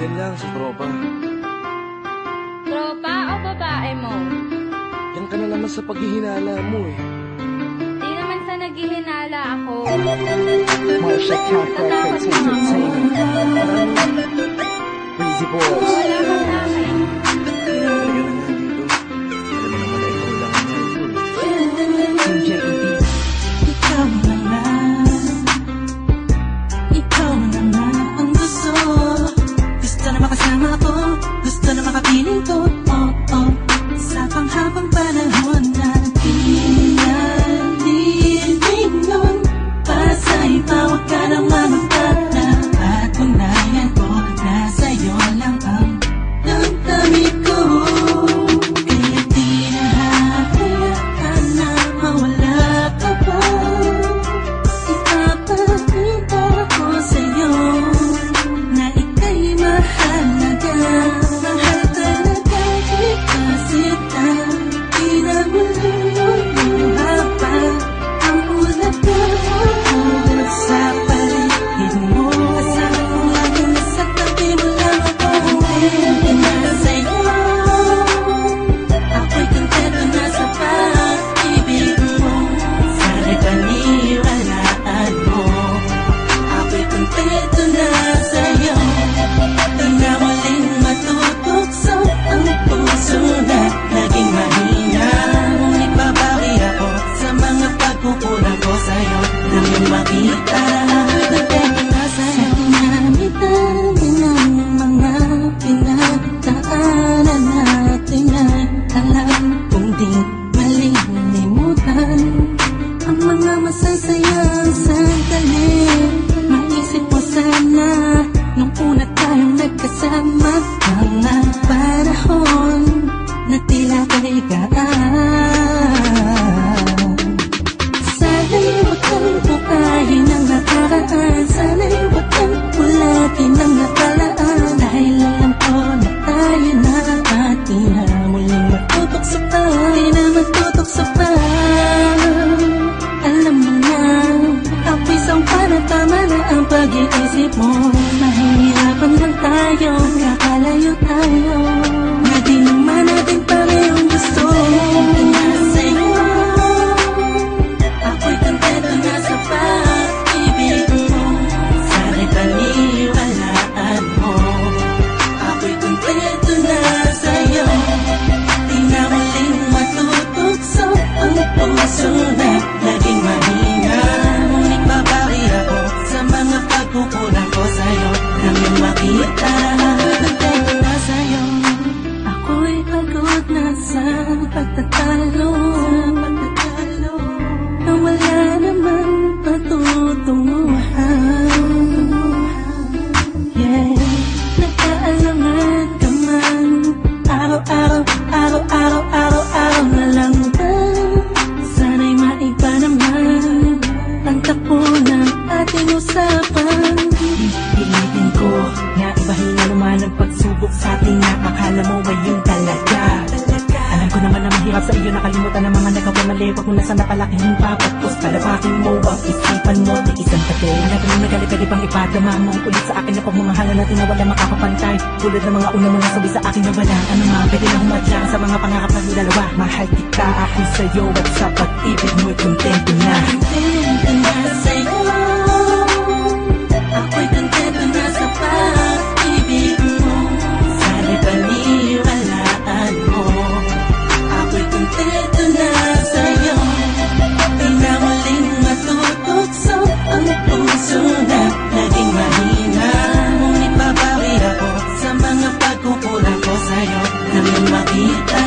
Diyan lang sa tropa. Tropa o babae mo? Yan ka na naman sa paghihinala mo eh. Di naman sa naghihinala ako. Marsha Cat Records Entertainment. Breezy Boys. Wala ka sa akin. Ikaw naman ang gusto. Gusto na makasama ko, gusto na makapiling ko. Sa panghabang panahon na pinalilingon. Para sa iba, huwag ka nang mamagpala. Patunayan ko na sa'yo lang ang damdamin ko. Kaya di na hahayaan na mawala ka pa. Ipapakita ko sa'yo na ika'y mahalaga. Mahal talaga kita sita. Di na maluluha pa ang ulaga sa paligid mo. Kasama ko lagi nasa tabi mo lang ako. Hindi na sa'yo. Ako'y kontento na sa pag-ibig mo. Sana'y paniwalaan mo. Ako'y kontento na sa'yo. Di na muling matutukso ang puso na naging mahina. Ngunit babawi ako sa mga pagkukulang ko sa'yo. Nang yung makita, kontento na sa'yo. Dami-dami ng mga pinagdaanan natin ay alam kong di malilimutan. Ang mga masasayang sandali, maisip mo sana nung una tayong nagkasama. Mga panahon na tila kay gaan. Sana'y huwag kang bukayin ang nakaraan. Sana'y huwag kang ulatin ang nakalaan. Dahil alam ko na tayo na at di na muling matutokso pa. Di na matutokso pa. Alam mo na, ang pisang para tama na ang pag-iisip mo. Mahihirapan lang tayo, kakalayo tayo. Na di naman natin parehong gusto. Hindi na sa'yo. Ako'y kontento na sa pag-ibig mo. Sana'y paniwalaan mo. Ako'y kontento na sa'yo. Di na muling matutokso ang puso na naging mahina. Ngunit babawi ako sa mga pagkukulang ko sa'yo. Nang yung makita, kontento na sa'yo. Ako'y pagod na sa pagtatalo. Na wala namang patutunguhan. Yeah, nagkaalangan ka man. Araw-araw na lang ba? Sana'y maiba naman ang takbo ng ating usapan. Pilitin ko na ibahin na naman ang pagsubok sa ating nakakala mo ngayon talaga. Alam ko naman na mahirap sa iyo nakalimutan ang mga nagawa mali. Huwag mo na sana palakihin pa. Pagpos palabakin mo ang isipan mo. Tiisan ka din. Alam ko nang nagali pwede pang ipadama mo. Ulit sa akin na pagmamahalan natin na wala makakapantay. Tulad ng mga unang mga sabi sa akin na wala. Ano nga pwede na humadlang sa mga pangarap natin dalawa. Mahal kita ako sa'yo at sa pag-ibig mo'y kontento na. Kontento na sa'yo. Ako'y kontento na sa pag-ibig mo. Sana'y paniwalaan mo. Ako'y kontento na sa'yo. Di na muling matutokso ang puso na naging mahina. Ngunit babawi ako sa mga pagkukulang ko sa'yo. Nang yung makita,